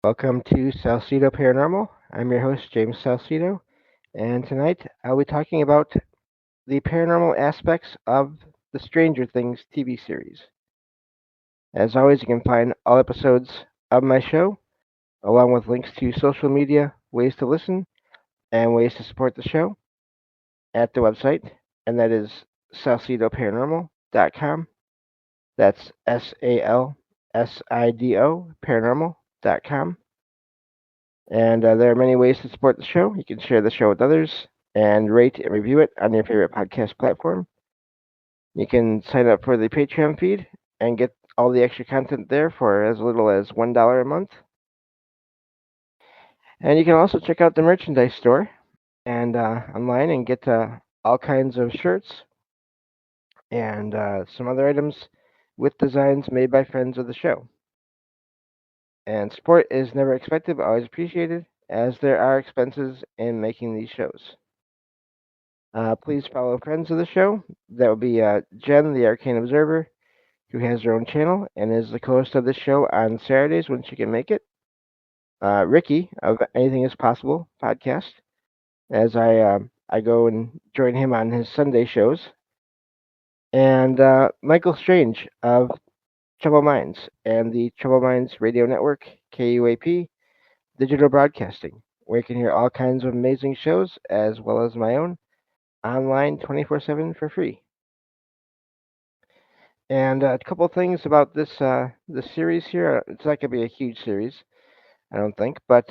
Welcome to Salsido Paranormal. I'm your host, James Salsido, and tonight I'll be talking about the paranormal aspects of the Stranger Things TV series. As always, you can find all episodes of my show, along with links to social media, ways to listen, and ways to support the show at the website, and that is salsidoparanormal.com. That's SALSIDO paranormal.com. And there are many ways to support the show. You can share the show with others and rate and review it on your favorite podcast platform. You can sign up for the Patreon feed and get all the extra content there for as little as $1 a month. And you can also check out the merchandise store and online and get all kinds of shirts and some other items with designs made by friends of the show. And support is never expected but always appreciated, as there are expenses in making these shows. Please follow friends of the show. That would be Jen, the Arcane Observer, who has her own channel and is the co-host of the show on Saturdays when she can make it. Ricky of Anything Is Possible podcast, as I go and join him on his Sunday shows, and Michael Strange of Trouble Minds and the Trouble Minds Radio Network, KUAP Digital Broadcasting, where you can hear all kinds of amazing shows as well as my own online 24/7 for free. And a couple of things about this series here. It's not going to be a huge series, I don't think, but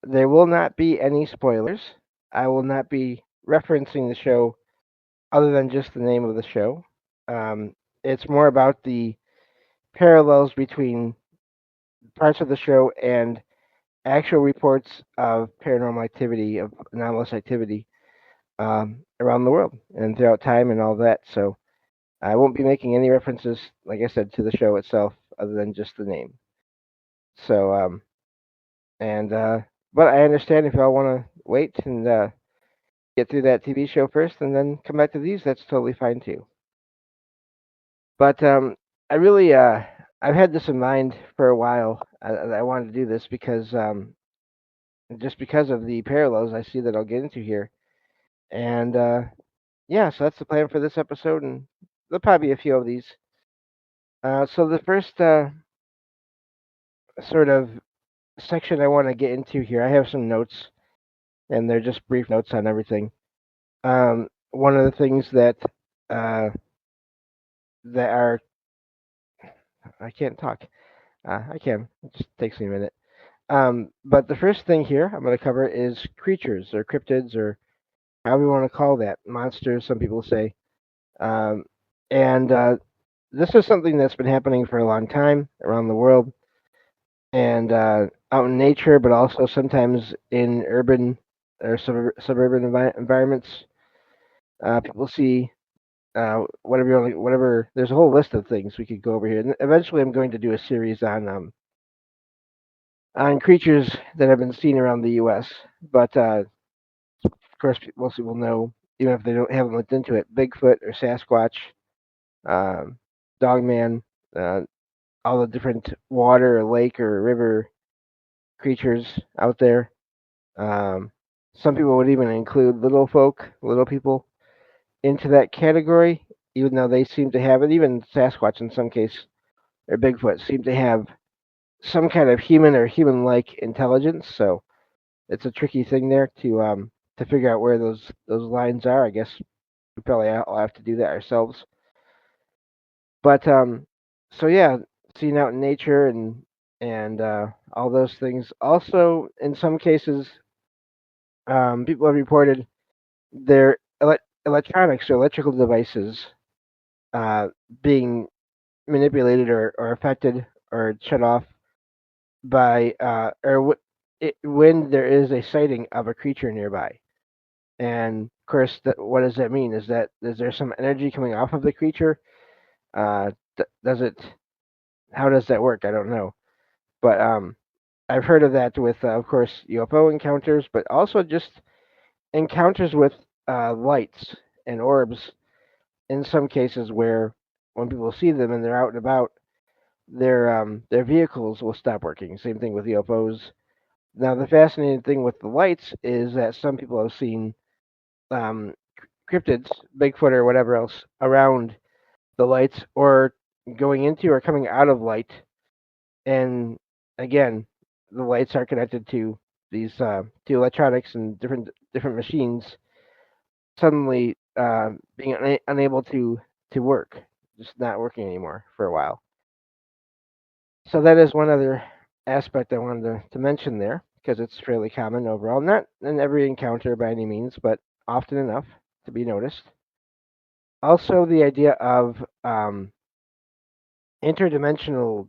there will not be any spoilers. I will not be referencing the show other than just the name of the show. It's more about the parallels between parts of the show and actual reports of paranormal activity, of anomalous activity around the world and throughout time and all that. So I won't be making any references, like I said, to the show itself other than just the name. So, and but I understand if y'all want to wait and get through that TV show first and then come back to these, that's totally fine too. But I really, I've had this in mind for a while. I wanted to do this because just because of the parallels I see that I'll get into here, and yeah, so that's the plan for this episode, and there'll probably be a few of these. So the first sort of section I want to get into here, I have some notes, and they're just brief notes on everything. One of the things uh, that are I can't talk. I can. It just takes me a minute. But the first thing here I'm going to cover is creatures or cryptids or however you want to call that. Monsters, some people say. Um, and this is something that's been happening for a long time around the world and out in nature, but also sometimes in urban or suburban environments. People see whatever you want, whatever. There's a whole list of things we could go over here, and eventually I'm going to do a series on creatures that have been seen around the U.S. But of course, most people know, even if they haven't looked into it, Bigfoot or Sasquatch, um, Dogman, uh, all the different water or lake or river creatures out there. Um, some people would even include little folk, little people, into that category, even though they seem to have it. Even Sasquatch, in some case, or Bigfoot, seem to have some kind of human or human-like intelligence. So it's a tricky thing there to figure out where those lines are. I guess we probably all have to do that ourselves. But so yeah, seen out in nature and all those things. Also, in some cases, people have reported their electronics or electrical devices uh, being manipulated or affected or shut off by when there is a sighting of a creature nearby. And of course, what does that mean? Is there some energy coming off of the creature? Does it? How does that work? I don't know, but I've heard of that with, of course, UFO encounters, but also just encounters with lights and orbs. In some cases, where when people see them and they're out and about, their vehicles will stop working. Same thing with UFOs. Now, the fascinating thing with the lights is that some people have seen um, cryptids, Bigfoot or whatever else, around the lights or going into or coming out of light. And again, the lights are connected to these to electronics and different machines suddenly being unable to work, just not working anymore for a while. So that is one other aspect I wanted to mention there because it's fairly common overall. Not in every encounter by any means, but often enough to be noticed. Also, the idea of interdimensional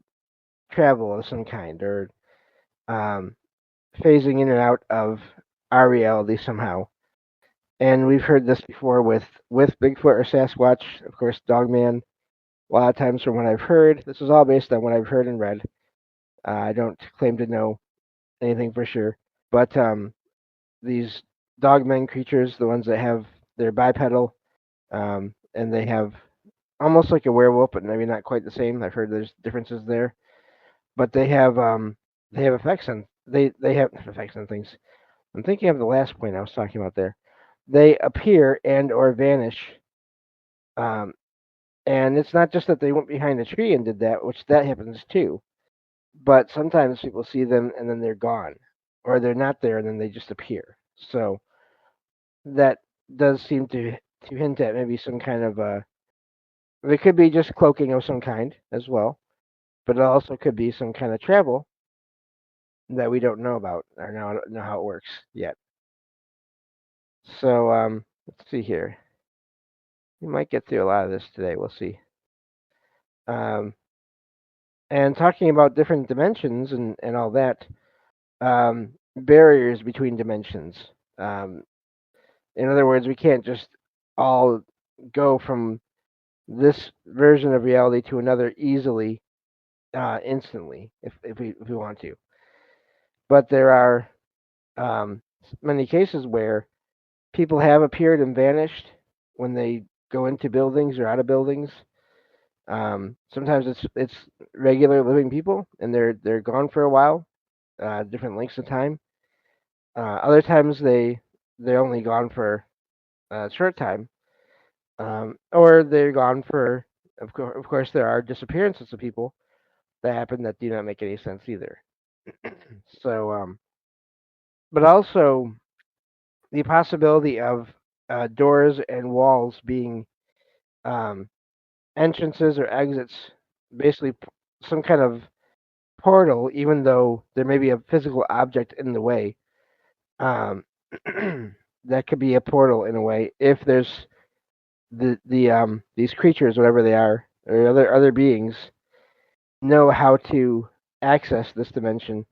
travel of some kind or um, phasing in and out of our reality somehow. And we've heard this before with Bigfoot or Sasquatch, of course, Dogman. A lot of times, from what I've heard, this is all based on what I've heard and read. I don't claim to know anything for sure, but these dogmen creatures, the ones that have they're bipedal, and they have almost like a werewolf, but maybe not quite the same. I've heard there's differences there, but they have effects on they have effects on things. I'm thinking of the last point I was talking about there. They appear and or vanish, um, and it's not just that they went behind a tree and did that, which that happens too. But sometimes people see them and then they're gone, or they're not there and then they just appear. So that does seem to hint at maybe some kind of it could be just cloaking of some kind as well, but it also could be some kind of travel that we don't know about or know how it works yet. So let's see here. We might get through a lot of this today. We'll see. Um, and talking about different dimensions and all that, barriers between dimensions. Um, in other words, we can't just all go from this version of reality to another easily, instantly, if we want to. But there are um, many cases where people have appeared and vanished when they go into buildings or out of buildings. Sometimes it's regular living people, and they're gone for a while, different lengths of time. Other times they're only gone for a short time, or they're gone for. Of course, there are disappearances of people that happen that do not make any sense either. So, but also the possibility of doors and walls being um, entrances or exits, basically some kind of portal, even though there may be a physical object in the way. Um, that could be a portal in a way if there's these creatures, whatever they are, or other beings, know how to access this dimension.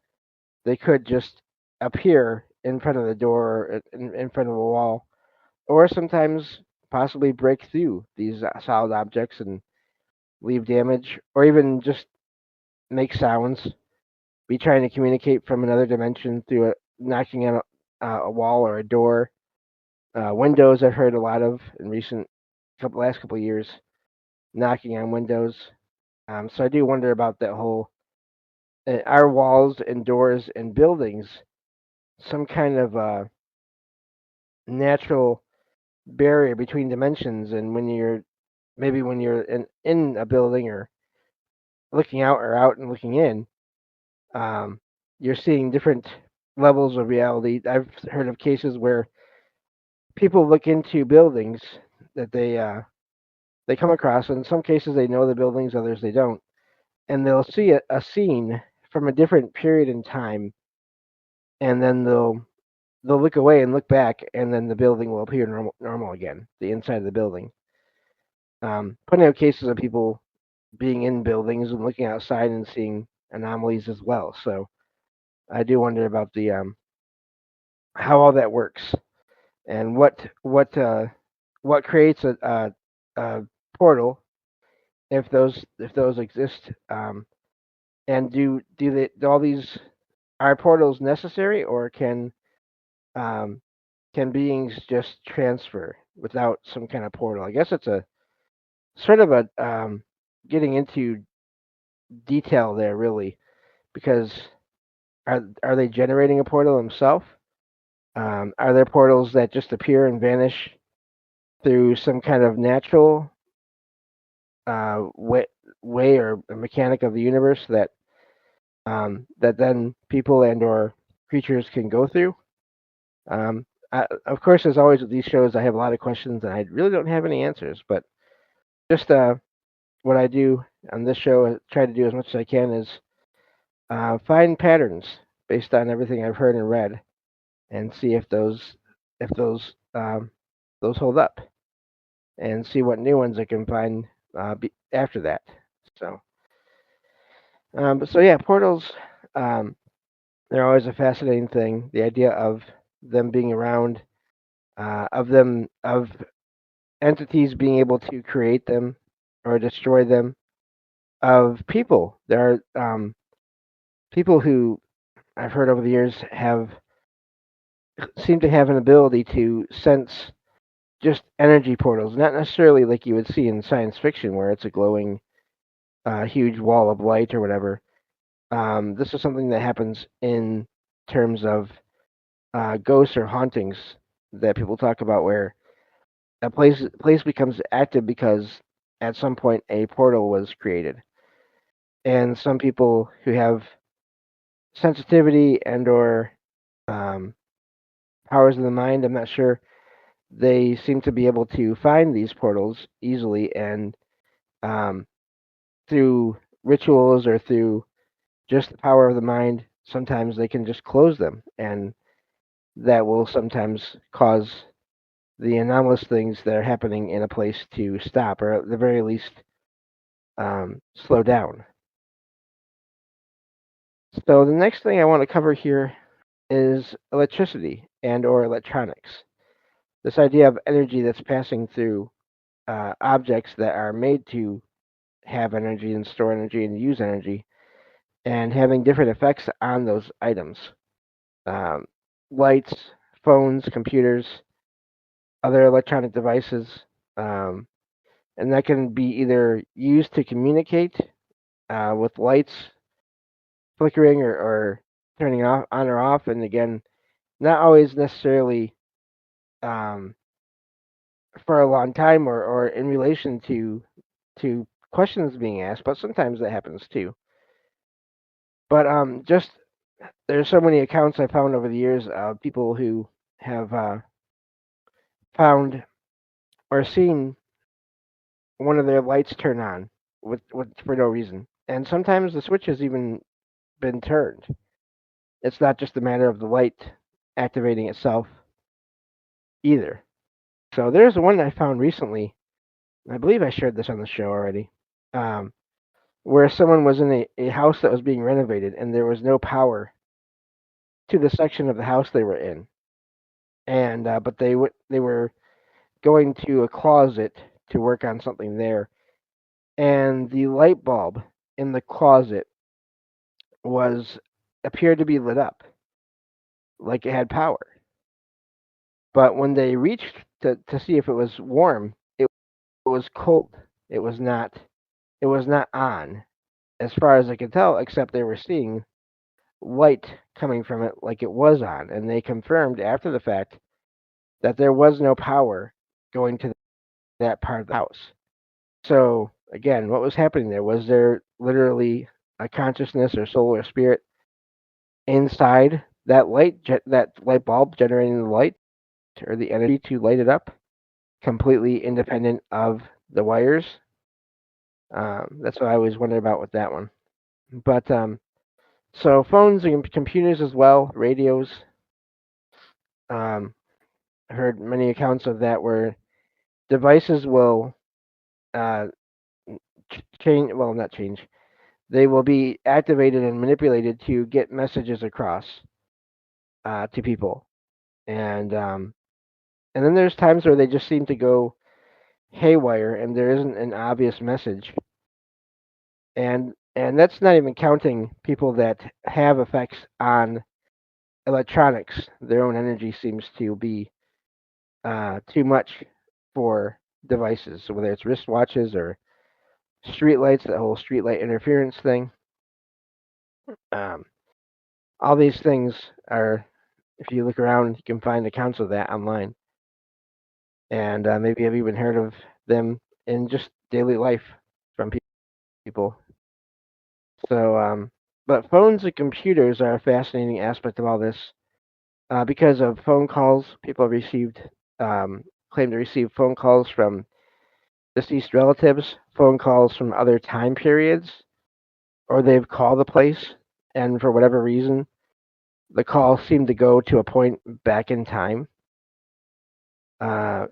They could just appear in front of the door, or in front of a wall, or sometimes possibly break through these solid objects and leave damage, or even just make sounds, be trying to communicate from another dimension through knocking on a wall or a door. Windows, I've heard a lot of in last couple of years, knocking on windows. So I do wonder about that whole our walls and doors and buildings, some kind of natural barrier between dimensions, and when you're in a building or looking out or out and looking in, um, you're seeing different levels of reality. I've heard of cases where people look into buildings that they come across. In some cases, they know the buildings; others they don't, and they'll see a scene from a different period in time, and then they'll look away and look back, and then the building will appear normal again. The inside of the building. Plenty of cases of people being in buildings and looking outside and seeing anomalies as well. So I do wonder about the how all that works and what creates a portal if those exist, and do all these are portals necessary, or um, can beings just transfer without some kind of portal? I guess it's a sort of a getting into detail there really, because are they generating a portal themselves? Are there portals that just appear and vanish through some kind of natural way, or a mechanic of the universe that then people and or creatures can go through? Of course, as always with these shows, I have a lot of questions and I really don't have any answers. But just what I do on this show, try to do as much as I can, is find patterns based on everything I've heard and read, and see if those hold up, and see what new ones I can find after that. So, yeah, portals. Um, they're always a fascinating thing. The idea of them being around, of entities being able to create them or destroy them, of people. There are people who I've heard over the years have seem to have an ability to sense just energy portals, not necessarily like you would see in science fiction where it's a glowing, huge wall of light or whatever. This is something that happens in terms of ghosts or hauntings that people talk about, where a place becomes active because at some point a portal was created, and some people who have sensitivity and or um, powers of the mind, I'm not sure, they seem to be able to find these portals easily, and um, through rituals or through just the power of the mind, sometimes they can just close them, and that will sometimes cause the anomalous things that are happening in a place to stop, or at the very least, slow down. So the next thing I want to cover here is electricity and or electronics. This idea of energy that's passing through objects that are made to have energy and store energy and use energy, and having different effects on those items. Um, Lights, phones, computers, other electronic devices, um, and that can be either used to communicate with lights flickering or turning off on or off, and again, not always necessarily um, for a long time or in relation to questions being asked, but sometimes that happens too. But just there's so many accounts I found over the years of people who have found or seen one of their lights turn on with for no reason, and sometimes the switch has even been turned. It's not just a matter of the light activating itself either. So there's one I found recently. I believe I shared this on the show already, um, where someone was in a house that was being renovated, and there was no power to the section of the house they were in, and but they were going to a closet to work on something there, and the light bulb in the closet was appeared to be lit up like it had power. But when they reached to see if it was warm, it was cold. It was not it was not on as far as I could tell, except they were seeing light coming from it like it was on, and they confirmed after the fact that there was no power going to that part of the house. So again, what was happening there? Was there literally a consciousness or soul or spirit inside that light bulb generating the light or the energy to light it up, completely independent of the wires? That's what I always wondered about with that one. But so phones and computers as well, radios. Um, I heard many accounts of that where devices will uh, change. Well, not change. They will be activated and manipulated to get messages across to people, and and then there's times where they just seem to go haywire, and there isn't an obvious message, and that's not even counting people that have effects on electronics. Their own energy seems to be too much for devices, so whether it's wristwatches or streetlights, that whole streetlight interference thing. Um, all these things are, if you look around, you can find accounts of that online, and maybe have even heard of them in just daily life from people. So, but phones and computers are a fascinating aspect of all this because of phone calls. People have received claim to receive phone calls from deceased relatives, phone calls from other time periods, or they've called the place, and for whatever reason, the call seemed to go to a point back in time.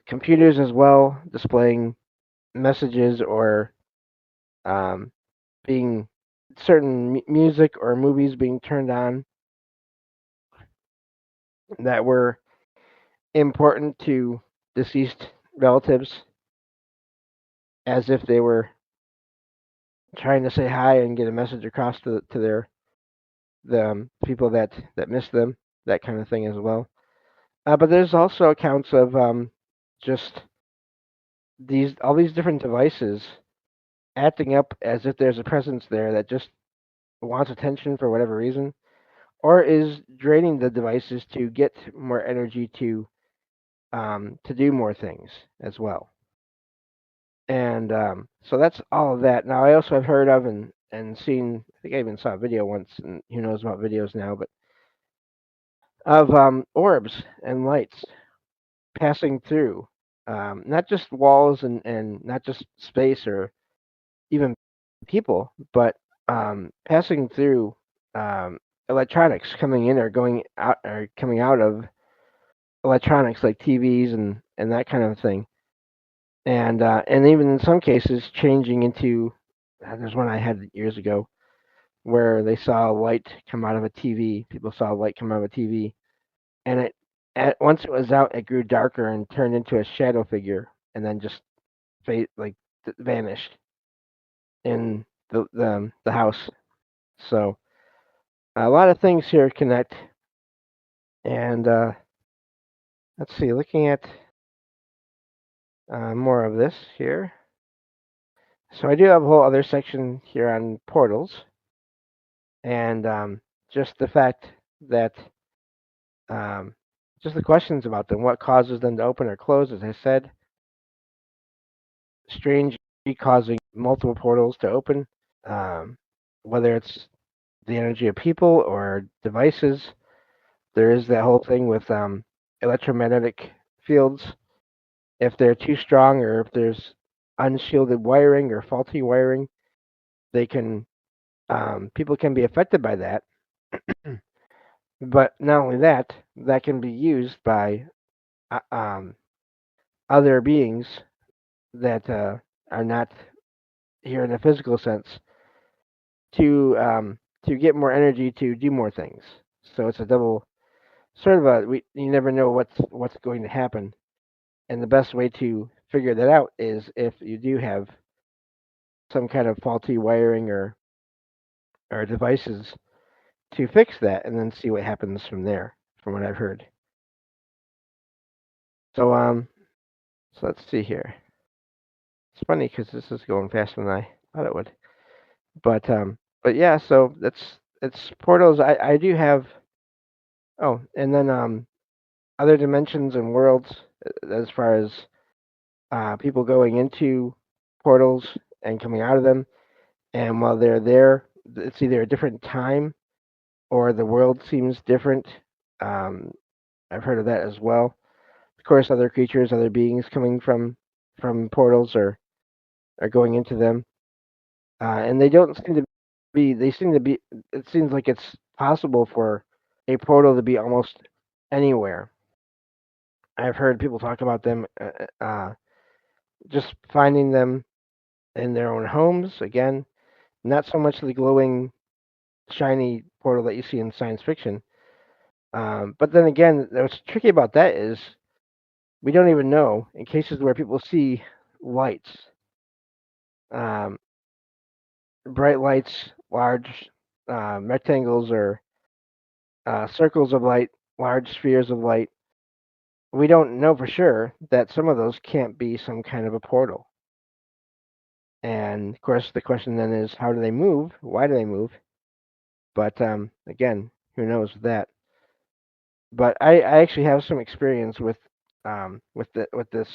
Computers as well, displaying messages or um, being certain music or movies being turned on that were important to deceased relatives, as if they were trying to say hi and get a message across to their the people that miss them, that kind of thing as well. But there's also accounts of just these all these different devices acting up as if there's a presence there that just wants attention for whatever reason, or is draining the devices to get more energy to do more things as well. And so that's all of that. Now I also have heard of and seen. I think I even saw a video once, and who knows about videos now, but of orbs and lights passing through, not just walls and not just space or even people, but passing through um, electronics coming in or going out or coming out of electronics like TVs and that kind of thing, and even in some cases changing into. There's one I had years ago where they saw a light come out of a TV. People saw a light come out of a TV, and once it was out, it grew darker and turned into a shadow figure, and then just vanished in the house. So a lot of things here connect, and let's see. Looking at more of this here, so I do have a whole other section here on portals, and just the fact that um, just the questions about them, what causes them to open or close. As I said, strange causing multiple portals to open, um, whether it's the energy of people or devices. There is that whole thing with electromagnetic fields. If they're too strong or if there's unshielded wiring or faulty wiring, they can people can be affected by that. But not only that, that can be used by uh, um, other beings that are not here in a physical sense to get more energy to do more things. So it's a double sort of a you never know what's going to happen, and the best way to figure that out is if you do have some kind of faulty wiring or devices to fix that, and then see what happens from there. From what I've heard. So so let's see here. It's funny because this is going faster than I thought it would. But yeah, so that's it's portals. I do have. Oh, and then other dimensions and worlds as far as people going into portals and coming out of them. And while they're there, it's either a different time or the world seems different. Um, I've heard of that as well. Of course, other creatures, other beings coming from portals are going into them, and they don't seem to be. They seem to be. It seems like it's possible for a portal to be almost anywhere. I've heard people talk about them just finding them in their own homes. Again, not so much the glowing, shiny portal that you see in science fiction. But then again, what's tricky about that is we don't even know in cases where people see lights, um, bright lights, large rectangles or circles of light, large spheres of light. We don't know for sure that some of those can't be some kind of a portal. And of course, the question then is, how do they move? Why do they move? But again, who knows that? But I actually have some experience with this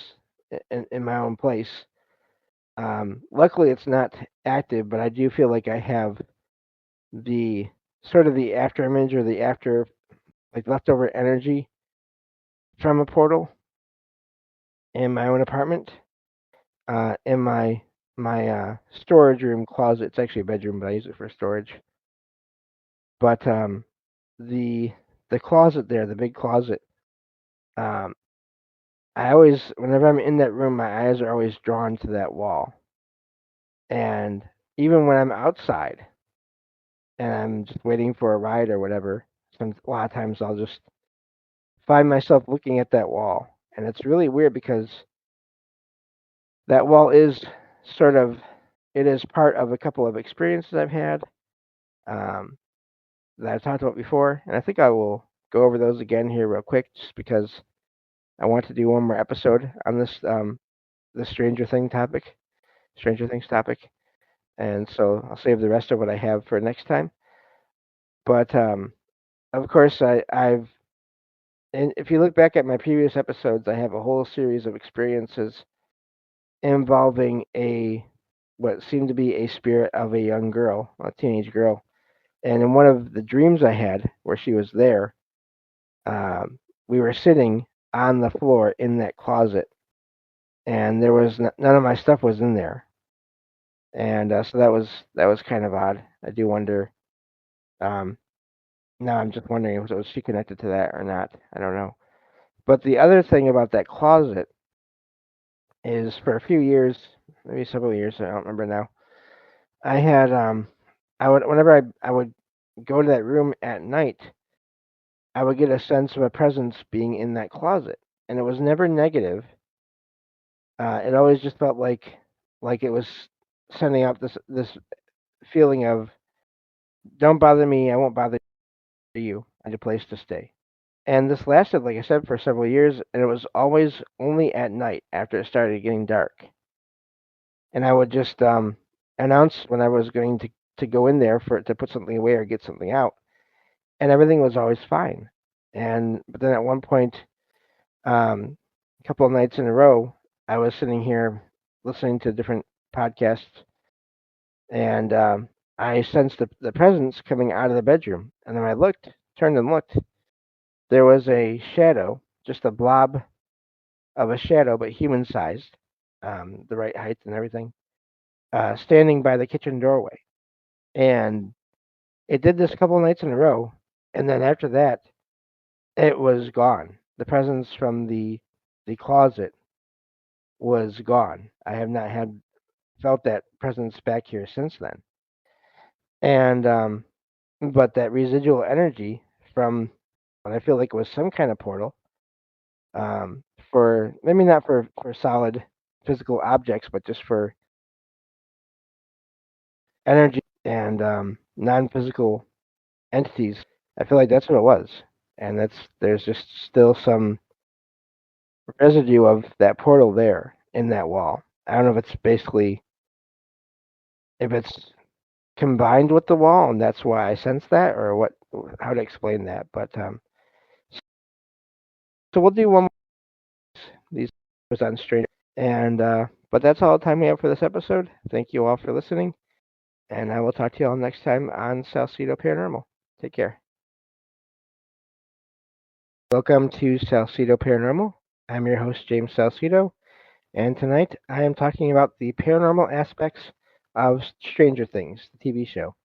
in my own place. Luckily, it's not active, but I do feel like I have the sort of the after image or the after like leftover energy from a portal in my own apartment. In my storage room closet. It's actually a bedroom, but I use it for storage. But the the closet there, the big closet. Um, I always, whenever I'm in that room, my eyes are always drawn to that wall. And even when I'm outside and I'm just waiting for a ride or whatever, a lot of times I'll just find myself looking at that wall. And it's really weird because that wall is sort of, it is part of a couple of experiences I've had um, that I've talked about before. And I think I will go over those again here real quick just because I want to do one more episode on this Stranger Things topic. And so I'll save the rest of what I have for next time. But of course, I've and if you look back at my previous episodes, I have a whole series of experiences involving a what seemed to be a spirit of a young girl, a teenage girl. And in one of the dreams I had, where she was there, we were sitting on the floor in that closet, and there was none of my stuff was in there, and so that was kind of odd. I do wonder. Um, Now I'm just wondering if was she connected to that or not. I don't know. But the other thing about that closet is for a few years, maybe several years, I don't remember now. I had I would whenever I would go to that room at night, I would get a sense of a presence being in that closet, and it was never negative. It always just felt like it was sending out this feeling of don't bother me, I won't bother you. I need a place to stay. And this lasted, like I said, for several years, and it was always only at night after it started getting dark. And I would just announce when I was going to go in there for to put something away or get something out, and everything was always fine. And but then at one point, a couple of nights in a row, I was sitting here listening to different podcasts, and I sensed the presence coming out of the bedroom. And then I turned and looked. There was a shadow, just a blob of a shadow, but human sized, the right height and everything, standing by the kitchen doorway. And it did this a couple of nights in a row. And then after that, it was gone. The presence from the closet was gone. I have not had felt that presence back here since then. And but that residual energy from what I feel like was some kind of portal, for maybe not for solid physical objects, but just for energy and non-physical entities. I feel like that's what it was, and there's just still some residue of that portal there in that wall. I don't know if it's basically if it's combined with the wall, and that's why I sense that, or what how to explain that. But so we'll do one more these was on strange, and but that's all the time we have for this episode. Thank you all for listening, and I will talk to you all next time on Salsido Paranormal. Take care. Welcome to Salsido Paranormal. I'm your host, James Salsido, and tonight I am talking about the paranormal aspects of Stranger Things, the TV show.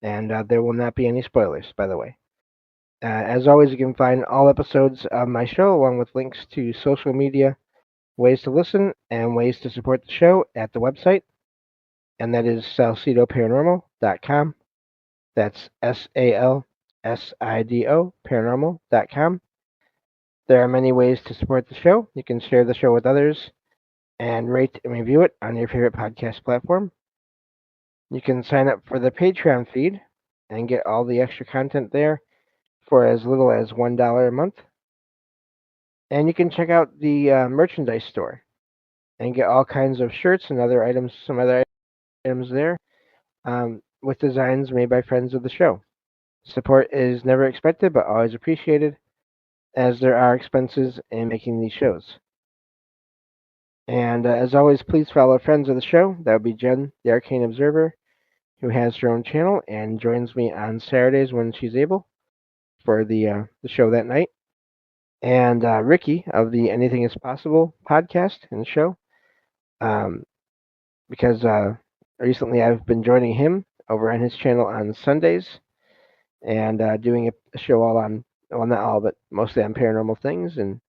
And there will not be any spoilers, by the way. As always, you can find all episodes of my show, along with links to social media, ways to listen, and ways to support the show at the website, and that is salsidoparanormal.com. That's SALSIDO paranormal.com. There are many ways to support the show. You can share the show with others and rate and review it on your favorite podcast platform. You can sign up for the Patreon feed and get all the extra content there for as little as $1 a month. And you can check out the merchandise store. and get all kinds of shirts and other items, some other items there, with designs made by friends of the show. Support is never expected, but always appreciated, as there are expenses in making these shows. And as always, please follow friends of the show. That would be Jen, the Arcane Observer, who has her own channel and joins me on Saturdays when she's able for the show that night. And Ricky of the Anything Is Possible podcast and show, um, because recently I've been joining him over on his channel on Sundays and doing a show all on, well, not all, but mostly on paranormal things, and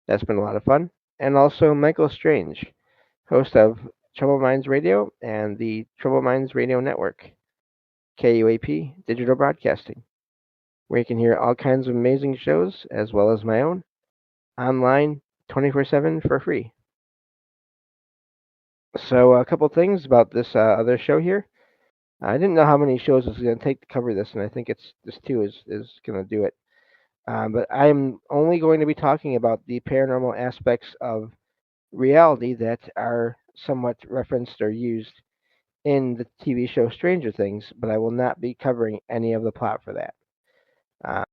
that's been a lot of fun. And also Michael Strange, host of Trouble Minds Radio and the Trouble Minds Radio Network, KUAP Digital Broadcasting, where you can hear all kinds of amazing shows as well as my own online 24/7 for free. So a couple things about this other show here. I didn't know how many shows it's going to take to cover this, and I think it's this too is going to do it. But I'm only going to be talking about the paranormal aspects of reality that are somewhat referenced or used in the TV show Stranger Things, but I will not be covering any of the plot for that. Uh,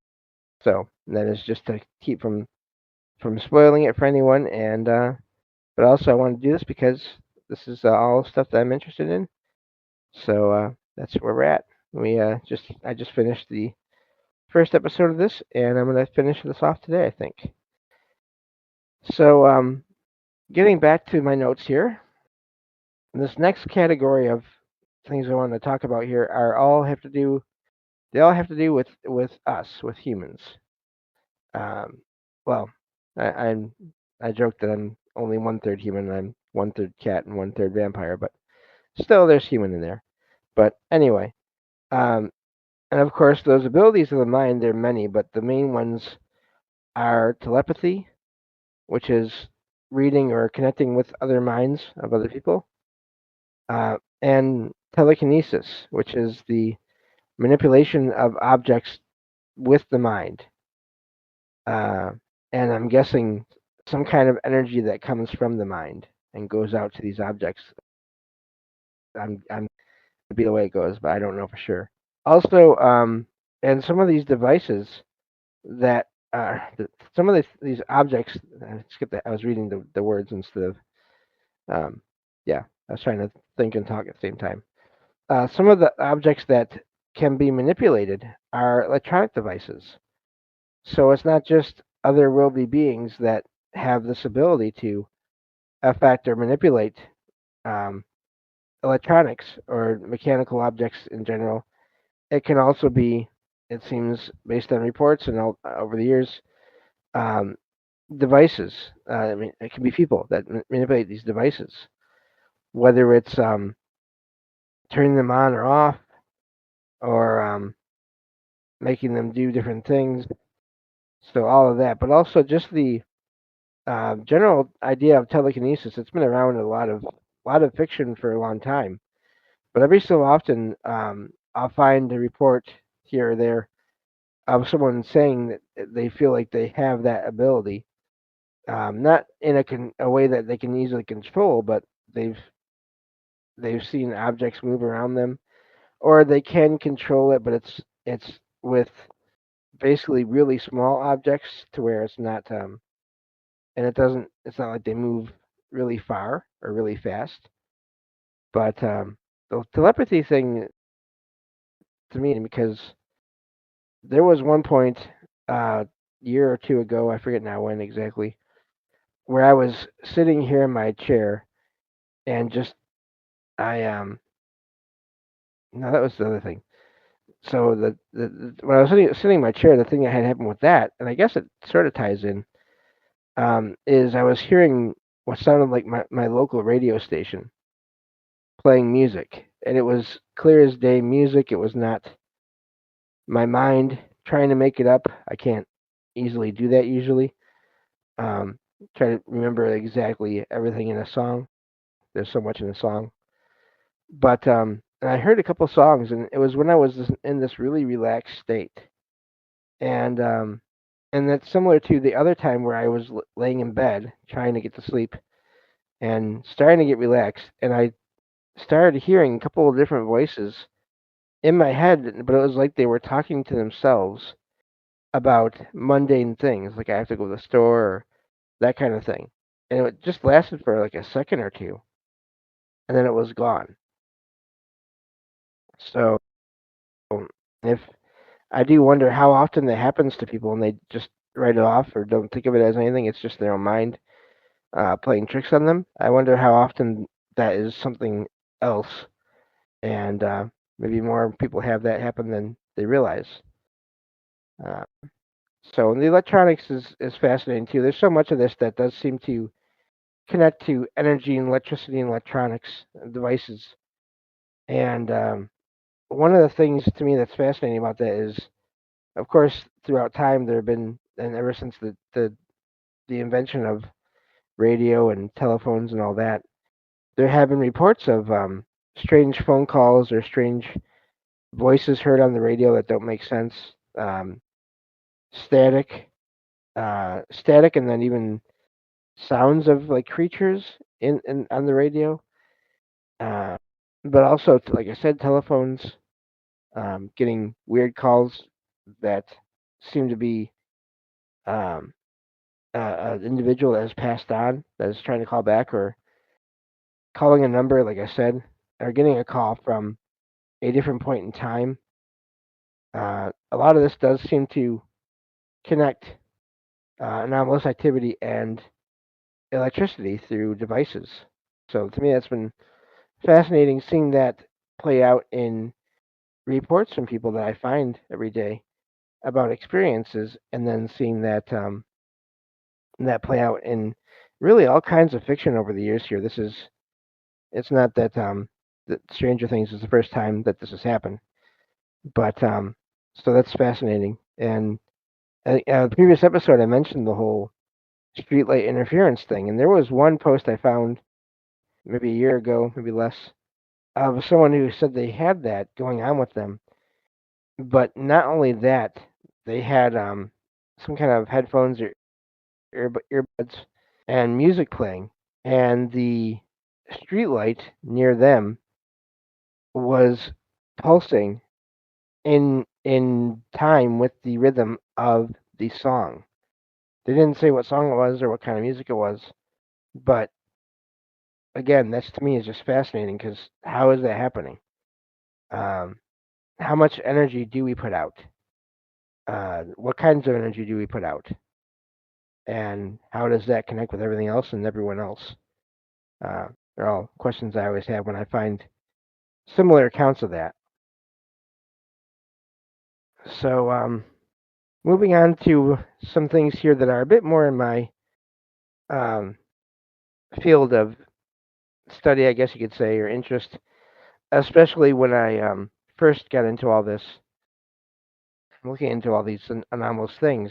so that is just to keep from spoiling it for anyone, and but also I want to do this because this is all stuff that I'm interested in. So that's where we're at. I just finished the first episode of this, and I'm gonna finish this off today, I think. So getting back to my notes here, this next category of things I want to talk about here are all have to do. They all have to do with us, with humans. Um, well, I'm I joke that I'm only 1/3 human. I'm 1/3 cat and 1/3 vampire, but still, there's human in there. But anyway, um, and of course, those abilities of the mind, there are many, but the main ones are telepathy, which is reading or connecting with other minds of other people, and telekinesis, which is the manipulation of objects with the mind. Uh, and I'm guessing some kind of energy that comes from the mind and goes out to these objects. I'm to be the way it goes, but I don't know for sure. Also, and some of these devices that some of these objects. Skip that. I was reading the words instead of um, yeah. I was trying to think and talk at the same time. Some of the objects that can be manipulated are electronic devices. So it's not just otherworldly beings that have this ability to affect or manipulate um, electronics or mechanical objects in general. It can also be, it seems, based on reports and over the years, um, devices. I mean, it can be people that manipulate these devices, whether it's turning them on or off, or making them do different things. So all of that, but also just the general idea of telekinesis. It's been around in a lot of fiction for a long time, but every so often I'll find a report here or there of someone saying that they feel like they have that ability, not in a way that they can easily control, but they've they've seen objects move around them, or they can control it, but it's with basically really small objects to where it's not and it's not like they move really far or really fast. But the telepathy thing to me, because there was one point a year or two ago, I forget now when exactly, where I was sitting here in my chair and just I no, that was the other thing. So when I was sitting in my chair, the thing that had happened with that, and I guess it sort of ties in, is I was hearing what sounded like my local radio station playing music, and it was clear as day music. It was not my mind trying to make it up. I can't easily do that usually. Um, Try to remember exactly everything in a song. There's so much in a song, but and I heard a couple songs, and it was when I was in this really relaxed state, and and that's similar to the other time where I was laying in bed trying to get to sleep, and starting to get relaxed. And I started hearing a couple of different voices in my head, but it was like they were talking to themselves about mundane things, like I have to go to the store or that kind of thing. And it just lasted for like a second or two, and then it was gone. So if I do wonder how often that happens to people and they just write it off or don't think of it as anything, it's just their own mind playing tricks on them. I wonder how often that is something else, and maybe more people have that happen than they realize. Uh, so the electronics is fascinating too. There's so much of this that does seem to connect to energy and electricity and electronics devices. And one of the things to me that's fascinating about that is, of course, throughout time there have been, and ever since the invention of radio and telephones and all that, there have been reports of strange phone calls or strange voices heard on the radio that don't make sense, um, static, static, and then even sounds of like creatures in on the radio. Uh, but also, like I said, telephones, getting weird calls that seem to be um, an individual that has passed on that is trying to call back, or calling a number, like I said, or getting a call from a different point in time. A lot of this does seem to connect anomalous activity and electricity through devices. So to me, that's been fascinating seeing that play out in reports from people that I find every day about experiences, and then seeing that play out in really all kinds of fiction over the years. Here, it's not that Stranger Things is the first time that this has happened, but so that's fascinating. And the previous episode, I mentioned the whole streetlight interference thing, and there was one post I found maybe a year ago, maybe less, of someone who said they had that going on with them. But not only that, they had some kind of headphones or earbuds and music playing, and the streetlight near them was pulsing in time with the rhythm of the song. They didn't say what song it was or what kind of music it was, but again, that's to me is just fascinating because how is that happening? Um, how much energy do we put out? What kinds of energy do we put out? And how does that connect with everything else and everyone else? They're all questions I always have when I find similar accounts of that. So, moving on to some things here that are a bit more in my um, field of study, I guess you could say, or interest, especially when I first got into all this, looking into all these anomalous things,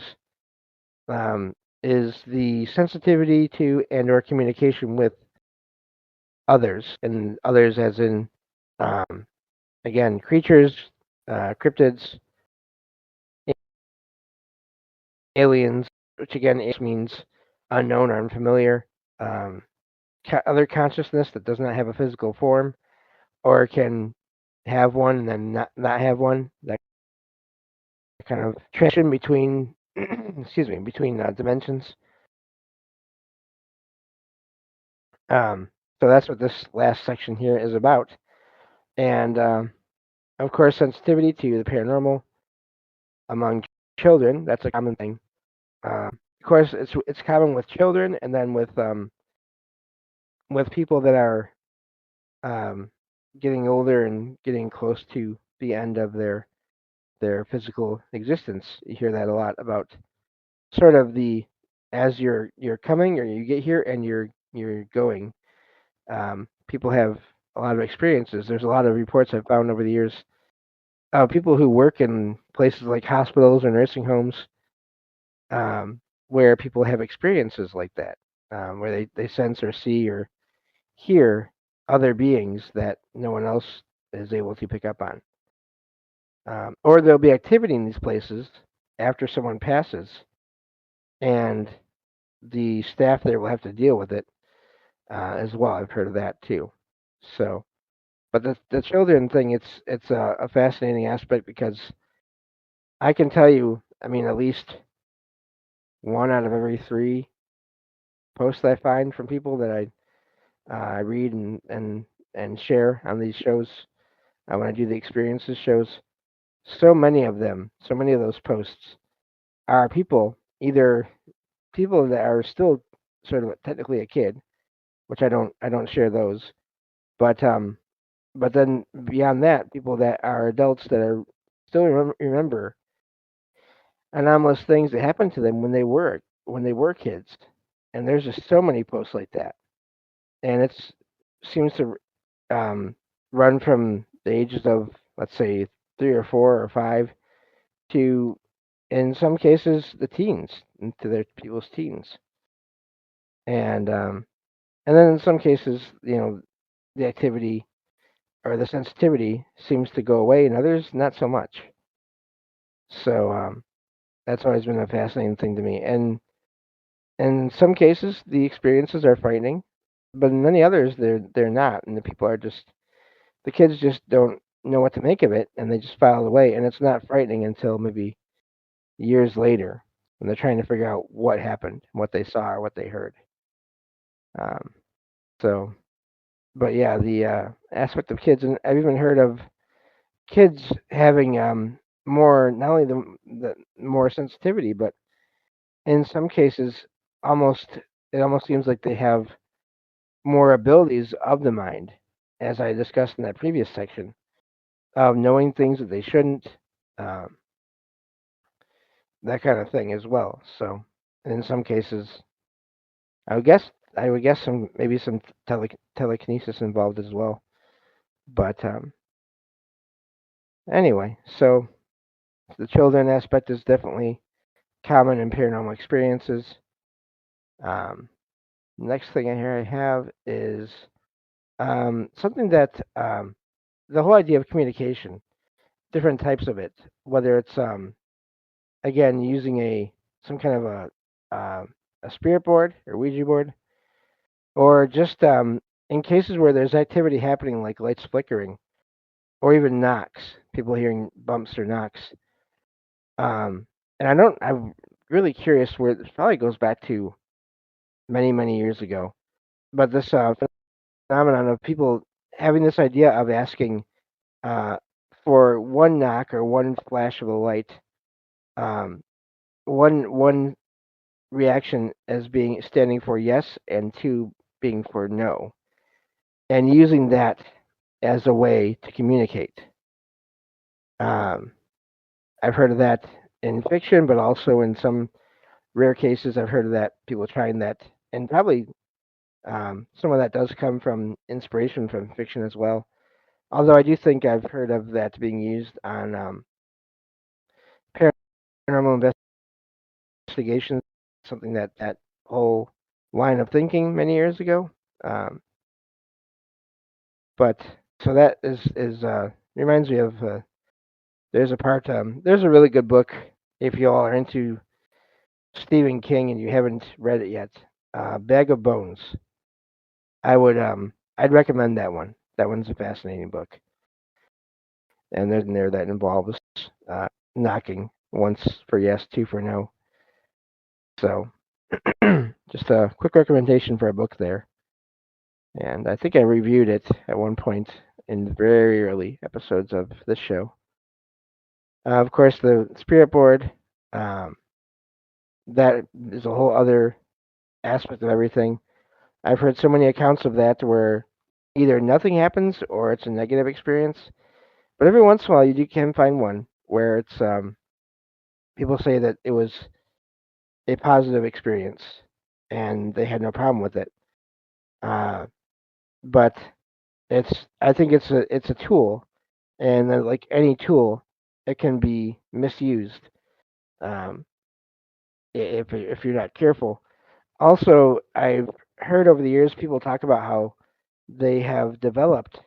um, is the sensitivity to and/or communication with others, and others as in, um, again, creatures, cryptids, aliens, which again means unknown or unfamiliar, um, other consciousness that does not have a physical form, or can have one and then not have one. That kind of transition between, excuse me, between dimensions. Um, so that's what this last section here is about. And of course, sensitivity to the paranormal among children, that's a common thing. Of course, it's common with children, and then with people that are um, getting older and getting close to the end of their physical existence. You hear that a lot about sort of the as you're coming or you get here and you're going. People have a lot of experiences. There's a lot of reports I've found over the years of people who work in places like hospitals or nursing homes, where people have experiences like that, where they sense or see or hear other beings that no one else is able to pick up on. Or there'll be activity in these places after someone passes, and the staff there will have to deal with it. as well. I've heard of that too. So, but the children thing, it's a fascinating aspect because I can tell you, I mean, at least one out of every three posts I find from people that I read and share on these shows when I do the experiences shows. So many of them, so many of those posts are people, either people that are still sort of technically a kid, which I don't share those, but but then beyond that, people that are adults that are still remember anomalous things that happened to them when they were kids, and there's just so many posts like that, and it's seems to um, run from the ages of, let's say, 3 or 4 or 5 to, in some cases, the teens, into their people's teens, and then in some cases, the activity or the sensitivity seems to go away, and others not so much. So that's always been a fascinating thing to me. And in some cases, the experiences are frightening, but in many others, they're not, and the kids just don't know what to make of it, and they just file it away, and it's not frightening until maybe years later when they're trying to figure out what happened, what they saw, or what they heard. Um, so, but yeah, the aspect of kids, and I've even heard of kids having more, not only the more sensitivity, but in some cases, almost it almost seems like they have more abilities of the mind, as I discussed in that previous section, of knowing things that they shouldn't, um, that kind of thing as well. So, in some cases, I would guess I would guess some maybe some telekinesis involved as well. But anyway, so the children aspect is definitely common in paranormal experiences. Um, Next thing I have is something that the whole idea of communication, different types of it, whether it's again using a some kind of a spirit board or Ouija board, or just in cases where there's activity happening like lights flickering, or even knocks, people hearing bumps or knocks. Um, and I'm really curious where this probably goes back to many years ago, but this phenomenon of people having this idea of asking uh, for one knock or one flash of a light, um, one reaction as being standing for yes and two being for no, and using that as a way to communicate. Um, I've heard of that in fiction, but also in some rare cases, I've heard of that people trying that, and probably some of that does come from inspiration from fiction as well. Although I do think I've heard of that being used on paranormal investigations, something that whole line of thinking many years ago. Um, but so that is reminds me of there's a really good book if you all are into Stephen King and you haven't read it yet. Bag of Bones. I'd recommend that one. That one's a fascinating book, and there's in there that involves uh, knocking once for yes, two for no. So just a quick recommendation for a book there. And I think I reviewed it at one point in the very early episodes of this show. Of course, the spirit board, um, that is a whole other aspect of everything. I've heard so many accounts of that where either nothing happens or it's a negative experience. But every once in a while, can find one where it's people say that it was a positive experience and they had no problem with it. Uh, but I think it's a tool, and like any tool, it can be misused um, if you're not careful. Also, I've heard over the years people talk about how they have developed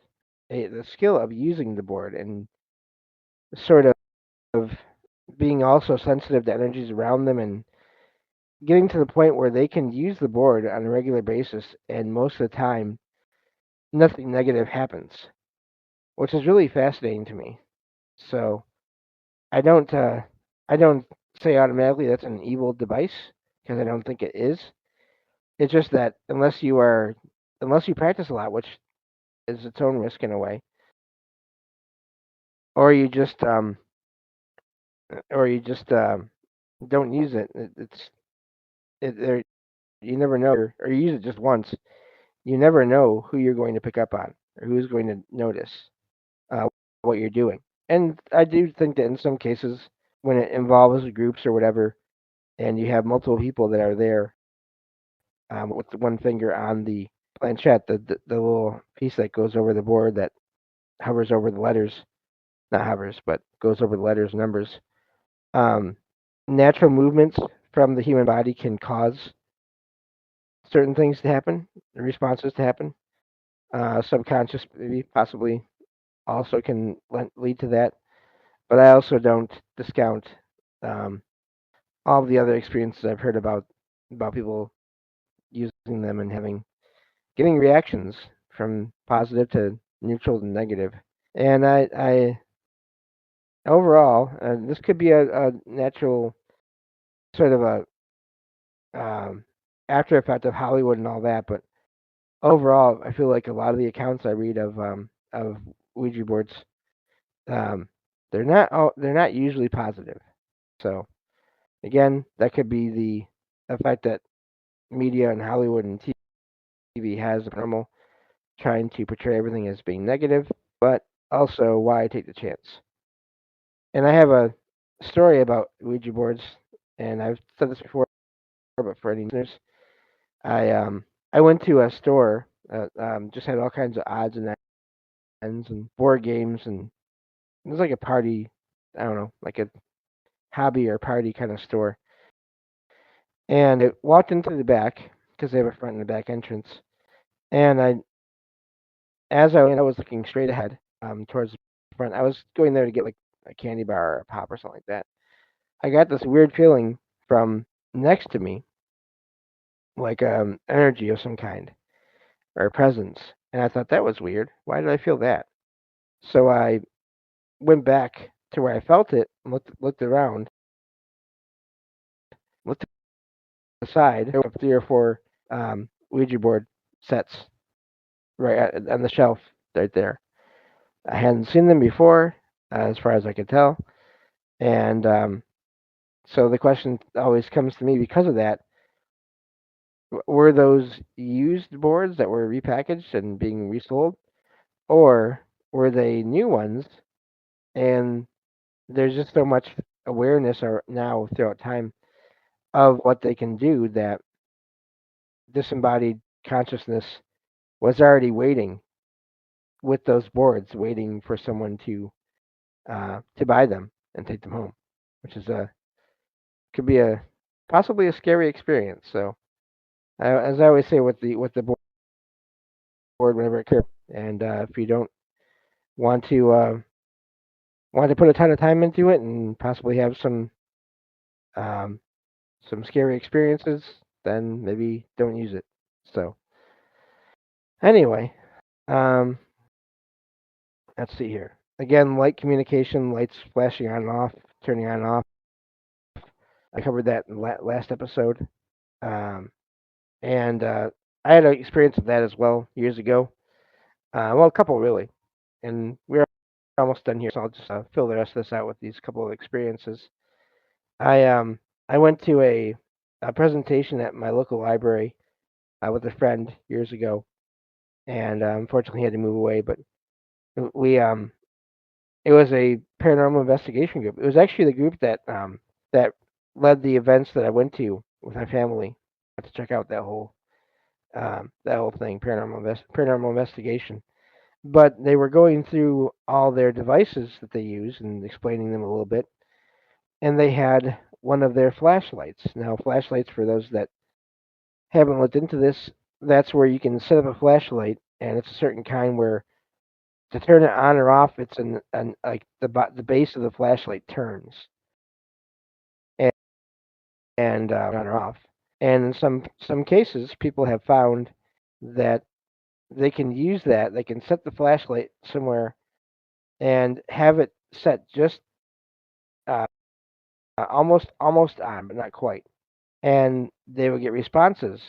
the skill of using the board and sort of being also sensitive to energies around them and getting to the point where they can use the board on a regular basis, and most of the time, nothing negative happens, which is really fascinating to me. So I don't I don't say automatically that's an evil device because I don't think it is. It's just that unless you practice a lot, which is its own risk in a way, or you just or you just don't use it. There you never know, or you use it just once. You never know who you're going to pick up on or who's going to notice uh, what you're doing. And I do think that in some cases, when it involves groups or whatever, and you have multiple people that are there with the one finger on the planchette, the little piece that goes over the board that hovers over the letters, not hovers, but goes over the letters and numbers. Um, Natural movements from the human body can cause certain things to happen, responses to happen. Subconscious, maybe, possibly, also can lead to that. But I also don't discount um, all of the other experiences I've heard about people using them and getting reactions from positive to neutral to negative. And I overall, this could be a natural sort of a after effect of Hollywood and all that, but overall, I feel like a lot of the accounts I read of Ouija boards, um, they're not usually positive. So again, that could be the effect that media and Hollywood and TV has of normal, trying to portray everything as being negative, but also why take the chance. And I have a story about Ouija boards, and I've said this before, but for any listeners, I went to a store, just had all kinds of odds and ends and board games, and it was like a party, I don't know, like a hobby or party kind of store. And I walked into the back because they have a front and a back entrance. And as I was looking straight ahead, towards the front, I was going there to get like a candy bar or a pop or something like that. I got this weird feeling from next to me, like energy of some kind or a presence, and I thought that was weird. Why did I feel that? So I went back to where I felt it, and looked around, looked to the side. There were 3 or 4 Ouija board sets on the shelf right there. I hadn't seen them before, as far as I could tell, and so the question always comes to me because of that: were those used boards that were repackaged and being resold, or were they new ones? And there's just so much awareness now throughout time of what they can do that disembodied consciousness was already waiting with those boards, waiting for someone to buy them and take them home, which is a could be a possibly a scary experience. So, as I always say with the board, whenever it comes, and if you don't want to put a ton of time into it and possibly have um, some scary experiences, then maybe don't use it. So anyway, um, let's see here. Again, light communication, lights flashing on and off, turning on and off. I covered that in last episode. Um, and I had an experience with that as well years ago. Well, a couple really, and we're almost done here, so I'll just fill the rest of this out with these couple of experiences. I um I went to a presentation at my local library with a friend years ago, and unfortunately had to move away. But we it was a paranormal investigation group. It was actually the group that led the events that I went to with my family to check out that whole thing, paranormal investigation. But they were going through all their devices that they use and explaining them a little bit, and they had one of their flashlights. Now, flashlights, for those that haven't looked into this, that's where you can set up a flashlight, and it's a certain kind where to turn it on or off, it's an like the base of the flashlight turns and on or off. And in some cases, people have found that they can use that. They can set the flashlight somewhere and have it set just uh, almost on, but not quite. And they will get responses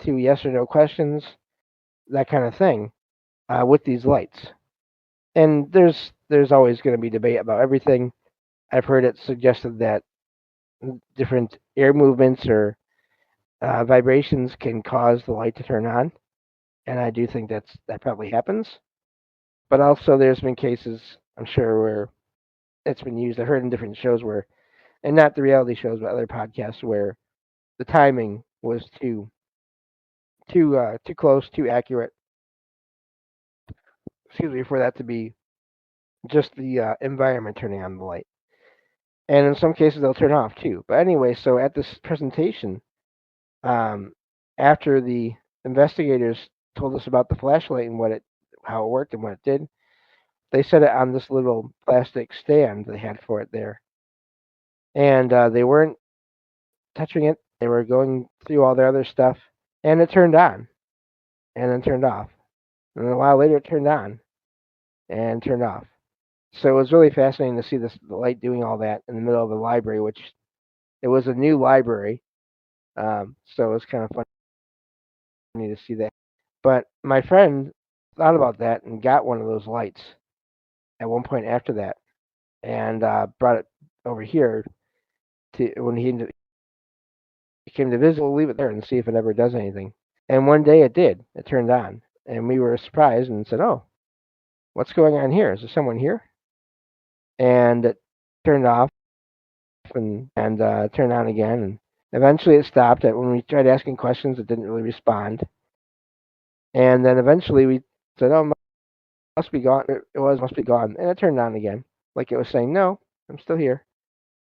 to yes or no questions, that kind of thing, with these lights. And there's always going to be debate about everything. I've heard it suggested that different air movements or vibrations can cause the light to turn on, and I do think that probably happens. But also, there's been cases I'm sure where it's been used. I heard in different shows where, and not the reality shows, but other podcasts where the timing was too close, too accurate. Excuse me, for that to be just the environment turning on the light. And in some cases, they'll turn off too. But anyway, so at this presentation, um, after the investigators told us about the flashlight and how it worked and what it did, they set it on this little plastic stand they had for it there, and they weren't touching it. They were going through all their other stuff, and it turned on, and then turned off, and then a while later it turned on and turned off. So it was really fascinating to see the light doing all that in the middle of the library, which it was a new library, so it was kind of funny to see that. But my friend thought about that and got one of those lights at one point after that, and brought it over here to when he came to visit. We'll leave it there and see if it ever does anything. And one day it did. It turned on, and we were surprised and said, "Oh, what's going on here? Is there someone here?" And it turned off and turned on again, and eventually it stopped. When we tried asking questions, it didn't really respond. And then eventually we said, "Oh, must be gone." Must be gone, and it turned on again, like it was saying, "No, I'm still here."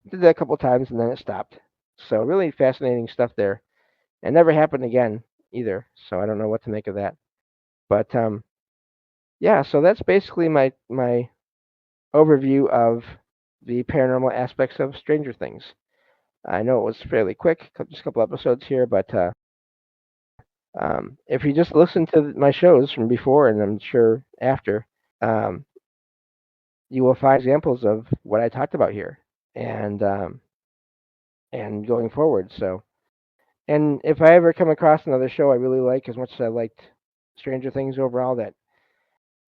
Did that a couple times, and then it stopped. So really fascinating stuff there. It never happened again either. So I don't know what to make of that. But yeah, so that's basically my overview of the paranormal aspects of Stranger Things. I know it was fairly quick, just a couple episodes here, but if you just listen to my shows from before and I'm sure after, um, you will find examples of what I talked about here, and and going forward. So, and if I ever come across another show I really like as much as I liked Stranger Things overall that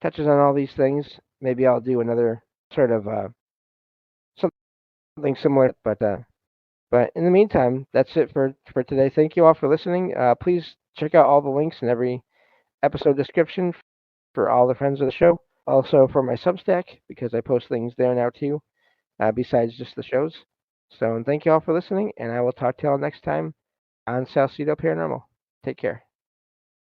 touches on all these things, maybe I'll do another sort of something similar. But in the meantime, that's it for today. Thank you all for listening. Please check out all the links in every episode description for all the friends of the show. Also for my Substack, because I post things there now too, besides just the shows. So, and thank you all for listening, and I will talk to you all next time on Salsido Paranormal. Take care.